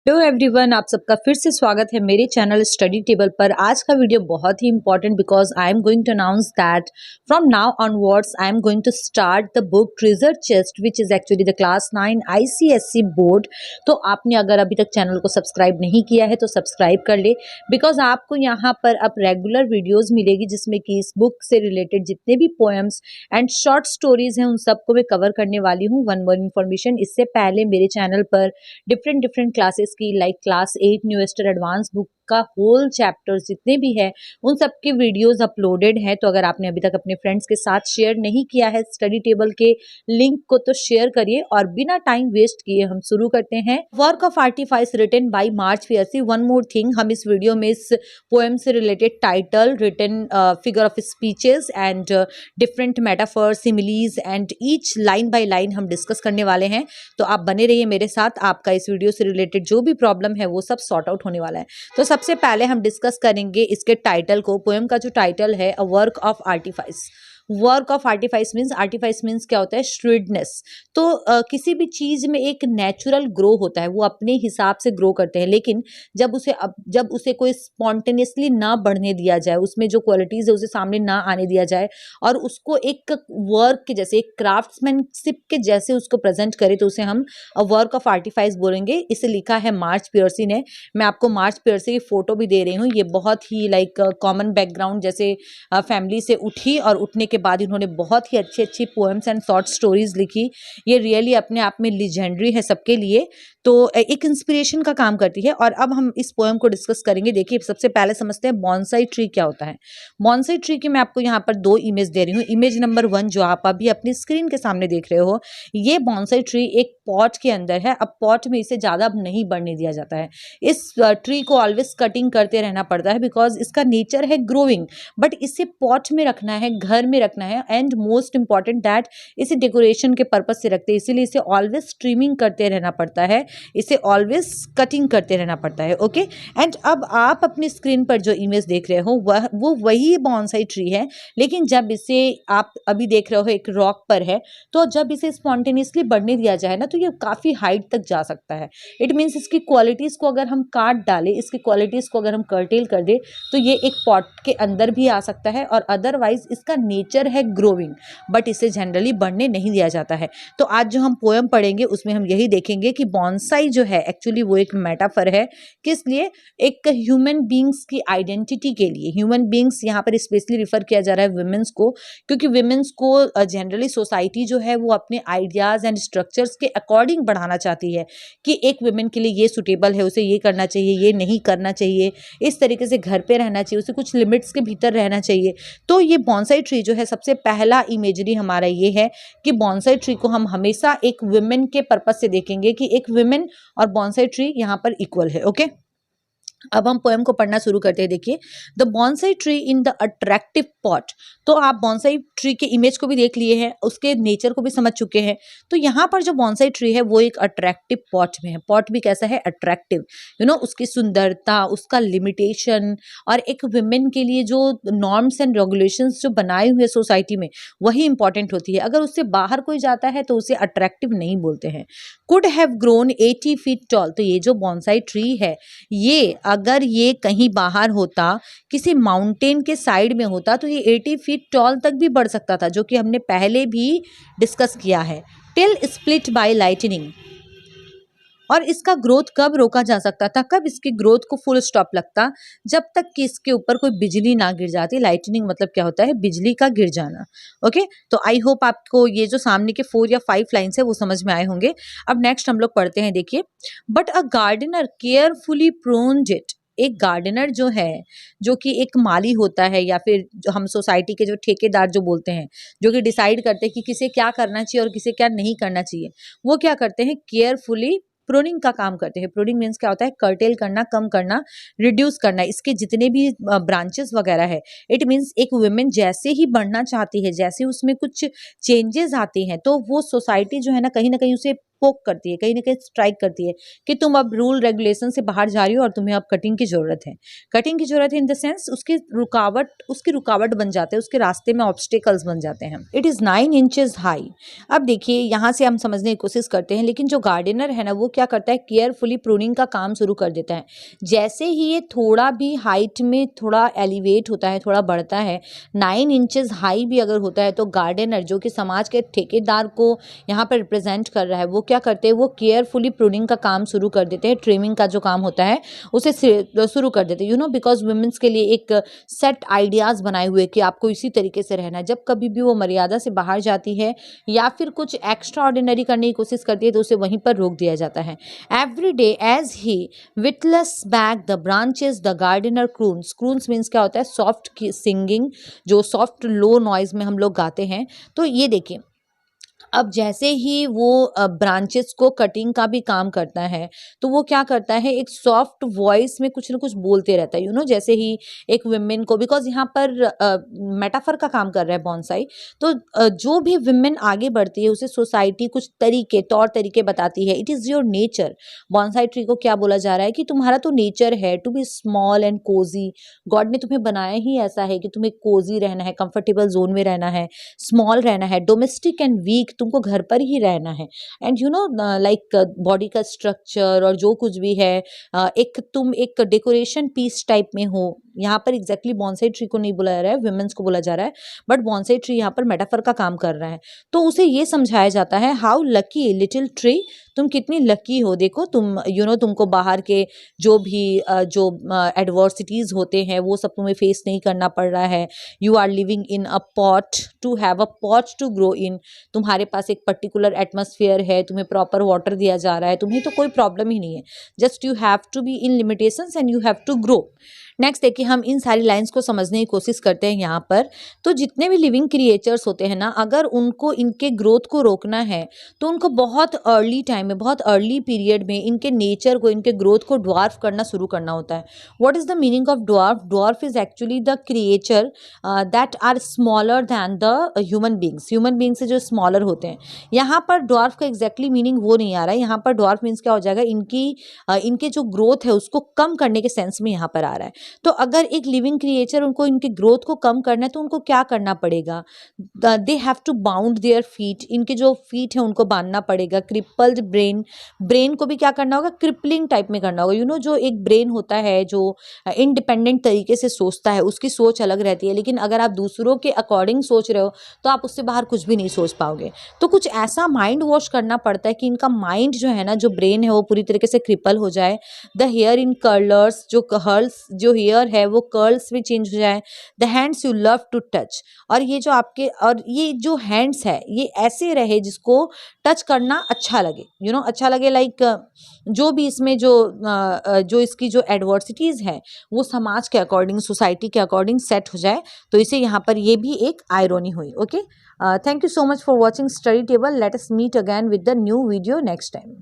Hello everyone, आप सबका फिर से स्वागत है मेरे चैनल स्टडी टेबल पर। आज का वीडियो बहुत ही important because I am going to announce that from now onwards I am going to start the book treasure chest which is actually the class 9 ICSE board. तो आपने अगर अभी तक चैनल को सब्सक्राइब नहीं किया है तो सब्सक्राइब कर ले बिकॉज आपको यहाँ पर अब रेगुलर वीडियोज मिलेगी जिसमें कि इस बुक से रिलेटेड जितने भी पोएम्स एंड शॉर्ट स्टोरीज हैं उन सबको मैं कवर करने वाली हूँ। वन मोर इन्फॉर्मेशन, इससे पहले मेरे चैनल पर डिफरेंट क्लासेस की like class 8 new star advance book का होल चैप्टर जितने भी है उन सब के वीडियोस अपलोडेड हैं। तो अगर आपने अभी तक अपने फ्रेंड्स के साथ शेयर नहीं किया है स्टडी टेबल के लिंक को तो शेयर करिए। और बिना टाइम वेस्ट किए हम शुरू करते हैं। Work of artifice written by Marge Piercy. One more thing, हम इस वीडियो में इस पोएम से related title, written figure of speeches and different metaphor, similes and each line by line हम डिस्कस करने वाले हैं। तो आप बने रहिए मेरे साथ, आपका इस वीडियो से रिलेटेड जो भी प्रॉब्लम है वो सब सॉर्ट आउट होने वाला है। तो सबसे पहले हम डिस्कस करेंगे इसके टाइटल को। पोएम का जो टाइटल है a work of artifice. Work of artifice means क्या होता है? श्रीडनेस। तो किसी भी चीज में एक नेचुरल ग्रो होता है, वो अपने हिसाब से ग्रो करते हैं, लेकिन जब उसे कोई स्पॉन्टेनियसली ना बढ़ने दिया जाए, उसमें जो क्वालिटीज है उसे सामने ना आने दिया जाए और उसको एक वर्क के जैसे, एक क्राफ्ट्समैनशिप के जैसे उसको प्रेजेंट करे तो उसे हम वर्क ऑफ आर्टिफाइस बोलेंगे। इसे लिखा है मार्च पियर्सी ने। मैं आपको मार्च पियर्सी की फोटो भी दे रही हूँ। ये बहुत ही लाइक कॉमन बैकग्राउंड जैसे फैमिली से उठी और उठने के बाद इन्होंने बहुत ही अच्छी अच्छी पोएम्स एंड शॉर्ट स्टोरीज लिखी। ये रियली अपने आप में लीजेंडरी है सबके लिए, तो एक इंस्पिरेशन का काम करती है। और अब हम इस पोएम को डिस्कस करेंगे। देखिए, सबसे पहले समझते हैं बॉन्साई ट्री क्या होता है। बॉन्साई ट्री की मैं आपको यहाँ पर दो इमेज दे रही हूँ। इमेज नंबर 1 जो आप अभी अपनी स्क्रीन के सामने देख रहे हो, ये बॉन्साई ट्री एक पॉट के अंदर है। अब पॉट में इसे ज्यादा नहीं बढ़ने दिया जाता है। इस ट्री को ऑलवेज कटिंग करते रहना पड़ता है बिकॉज इसका नेचर है ग्रोइंग, बट इसे पॉट में रखना है, घर में रखना है, एंड मोस्ट इंपॉर्टेंट दैट इसे डेकोरेशन के पर्पज से रखते हैं, इसीलिए इसे ऑलवेज ट्रिमिंग करते रहना पड़ता है, इसे ऑलवेज कटिंग करते रहना पड़ता है। ओके, एंड अब आप अपनी स्क्रीन पर जो इमेज देख रहे हो वो वही बॉन्साई ट्री है, लेकिन जब इसे आप अभी देख रहे हो एक रॉक पर है, तो जब इसे स्पॉन्टेनियसली बढ़ने दिया जाए ना तो ये काफी हाइट तक जा सकता है। इट मीन्स इसकी क्वालिटीज को अगर हम काट डालें, इसकी क्वालिटीज को अगर हम कर्टेल कर दे तो ये एक पॉट के अंदर भी आ सकता है। और अदरवाइज इसका नेचर है ग्रोइंग, बट इसे जनरली बढ़ने नहीं दिया जाता है। तो आज जो हम पोएम पढ़ेंगे उसमें हम यही देखेंगे कि बॉन्साई जो है एक्चुअली वो एक मेटाफर है। किस लिए? एक ह्यूमन बींग्स की आइडेंटिटी के लिए। ह्यूमन बींग्स यहाँ पर स्पेशली रिफर किया जा रहा है वुमेन्स को, क्योंकि वुमेन्स को जनरली सोसाइटी जो है वो अपने आइडियाज एंड स्ट्रक्चर्स के अकॉर्डिंग बढ़ाना चाहती है कि एक वुमेन के लिए ये सुटेबल है, उसे ये करना चाहिए, ये नहीं करना चाहिए, इस तरीके से घर पे रहना चाहिए, उसे कुछ लिमिट्स के भीतर रहना चाहिए। तो ये बॉन्साई ट्री जो है, सबसे पहला इमेजरी हमारा ये है कि बॉन्साई ट्री को हम हमेशा एक वुमेन के पर्पज से देखेंगे कि एक वुमेन और बॉन्साई ट्री यहाँ पर इक्वल है। ओके, अब हम पोएम को पढ़ना शुरू करते हैं। देखिए, the bonsai tree in the attractive pot. तो आप बॉन्साई ट्री के इमेज को भी देख लिए हैं, उसके नेचर को भी समझ चुके हैं। तो यहाँ पर जो बॉन्साई ट्री है वो एक अट्रैक्टिव पॉट में है। पॉट भी कैसा है? अट्रैक्टिव। उसकी सुंदरता, उसका लिमिटेशन और एक वुमेन के लिए जो नॉर्म्स एंड रेगुलेशंस जो बनाए हुए सोसाइटी में, वही इंपॉर्टेंट होती है। अगर उससे बाहर कोई जाता है तो उसे अट्रैक्टिव नहीं बोलते हैं। Could have grown 80 feet tall. तो ये जो बॉन्साई ट्री है, ये अगर ये कहीं बाहर होता, किसी माउंटेन के साइड में होता, तो ये 80 फीट टॉल तक भी बढ़ सकता था, जो कि हमने पहले भी डिस्कस किया है। Till split by lightning. और इसका ग्रोथ कब रोका जा सकता था? कब इसकी ग्रोथ को फुल स्टॉप लगता? जब तक कि इसके ऊपर कोई बिजली ना गिर जाती। लाइटनिंग मतलब क्या होता है? बिजली का गिर जाना। ओके, तो आई होप आपको ये जो सामने के 4 या 5 लाइन्स है वो समझ में आए होंगे। अब नेक्स्ट हम लोग पढ़ते हैं। देखिए, but a gardener carefully pruned it. एक गार्डनर जो है, जो कि एक माली होता है, या फिर जो हम सोसाइटी के जो ठेकेदार जो बोलते हैं, जो कि डिसाइड करते हैं कि किसे क्या करना चाहिए और किसे क्या नहीं करना चाहिए, वो क्या करते हैं? केयरफुली प्रूनिंग का काम करते हैं। प्रूनिंग मीन्स क्या होता है? कर्टेल करना, कम करना, रिड्यूस करना, इसके जितने भी ब्रांचेस वगैरह है। इट मीन्स एक वुमेन जैसे ही बढ़ना चाहती है, जैसे उसमें कुछ चेंजेस आती हैं, तो वो सोसाइटी जो है ना कहीं उसे पोक करती है, कहीं ना कहीं स्ट्राइक करती है कि तुम अब रूल रेगुलेशन से बाहर जा रही हो और तुम्हें अब कटिंग की जरूरत है। कटिंग की जरूरत है इन द सेंस उसकी रुकावट बन जाते हैं, उसके रास्ते में ऑब्स्टिकल्स बन जाते हैं। It is 9 inches high. अब देखिए यहाँ से हम समझने की कोशिश करते हैं, लेकिन जो गार्डनर है ना वो क्या करता है, केयरफुली प्रूनिंग का काम शुरू कर देता है। जैसे ही ये थोड़ा भी हाइट में थोड़ा एलिवेट होता है, थोड़ा बढ़ता है, 9 इंचेस हाई भी अगर होता है, तो गार्डनर जो कि समाज के ठेकेदार को यहाँ पर रिप्रेजेंट कर रहा है, वो क्या करते हैं, वो केयरफुली प्रूनिंग का काम शुरू कर देते हैं, ट्रिमिंग का जो काम होता है उसे शुरू कर देते हैं। बिकॉज वुमेन्स के लिए एक सेट आइडियाज बनाए हुए कि आपको इसी तरीके से रहना है। जब कभी भी वो मर्यादा से बाहर जाती है या फिर कुछ एक्स्ट्रा ऑर्डिनरी करने की कोशिश करती है तो उसे वहीं पर रोक दिया जाता है। Every day as he whittles back the branches the gardener croons. Croons means क्या होता है, सॉफ्ट सिंगिंग, जो सॉफ्ट लो नॉइज में हम लोग गाते हैं। तो ये देखिए, अब जैसे ही वो ब्रांचेस को कटिंग का भी काम करता है, तो वो क्या करता है, एक सॉफ्ट वॉइस में कुछ ना कुछ बोलते रहता है। जैसे ही एक विमेन को, बिकॉज यहाँ पर मेटाफर का काम कर रहा है बॉन्साई, तो जो भी विमेन आगे बढ़ती है उसे सोसाइटी कुछ तौर तरीके बताती है। It is your nature. Bonsai tree को क्या बोला जा रहा है कि तुम्हारा तो नेचर है to be small and cozy. God ने तुम्हें बनाया ही ऐसा है कि तुम्हें कोजी रहना है, कंफर्टेबल जोन में रहना है, स्मॉल रहना है, डोमेस्टिक एंड वीक, तुमको घर पर ही रहना है। एंड लाइक बॉडी का स्ट्रक्चर और जो कुछ भी है, तुम एक डेकोरेशन पीस टाइप में हो। यहाँ पर एग्जैक्टली बॉन्साई ट्री को नहीं बोला जा रहा है, विमेंस को बोला जा रहा है, बट बॉन्साई ट्री यहाँ पर मेटाफर का काम कर रहा है। तो उसे ये समझाया जाता है, हाउ लकी लिटिल ट्री, तुम कितनी लकी हो। देखो तुम तुमको बाहर के जो भी जो एडवर्सिटीज होते हैं वो सब तुम्हें फेस नहीं करना पड़ रहा है। You are living in a pot to have a pot to grow in. तुम्हारे पास एक पर्टिकुलर एटमॉस्फेयर है, तुम्हें प्रॉपर वाटर दिया जा रहा है, तुम्हें तो कोई प्रॉब्लम ही नहीं है। Just you have to be in limitations and you have to grow. Next देखिए, हम इन सारी लाइंस को समझने की कोशिश करते हैं यहाँ पर। तो जितने भी लिविंग क्रिएचर्स होते हैं ना, अगर उनको इनके ग्रोथ को रोकना है तो उनको बहुत अर्ली टाइम में, बहुत अर्ली पीरियड में इनके नेचर को, इनके ग्रोथ को ड्वार्फ करना शुरू करना होता है। What is the meaning of dwarf? Dwarf is actually the creature that are smaller than the human beings. Human being से जो स्मॉलर होते हैं। यहाँ पर ड्वार्फ का एग्जैक्टली मीनिंग वो नहीं आ रहा है। यहाँ पर ड्वार्फ मीन्स क्या हो जाएगा, इनके जो ग्रोथ है उसको कम करने के सेंस में यहाँ पर आ रहा है। तो अगर एक लिविंग क्रिएचर, उनको इनके ग्रोथ को कम करना है तो उनको क्या करना पड़ेगा, they have to bound their feet. इनके जो फीट है उनको बांधना पड़ेगा। क्रिपल्ड ब्रेन को भी क्या करना होगा, क्रिपलिंग टाइप में करना होगा। जो एक ब्रेन होता है जो इंडिपेंडेंट तरीके से सोचता है, उसकी सोच अलग रहती है, लेकिन अगर आप दूसरों के अकॉर्डिंग सोच रहे हो तो आप उससे बाहर कुछ भी नहीं सोच पाओगे। तो कुछ ऐसा माइंड वॉश करना पड़ता है कि इनका माइंड जो है ना, जो ब्रेन है वो पूरी तरीके से क्रिपल हो जाए। द हेयर इन कर्लर्स, जो हेयर है वो कर्ल्स में चेंज हो जाए। The hands you love to touch, और ये जो हैंड्स है ये ऐसे रहे जिसको टच करना अच्छा लगे, अच्छा लगे। लाइक जो भी इसमें जो इसकी जो एडवर्सिटीज है वो समाज के अकॉर्डिंग, सोसाइटी के अकॉर्डिंग सेट हो जाए। तो इसे यहाँ पर ये भी एक आयरनी हुई। Okay, thank you so much for watching study table. Let us meet again with the new video next time.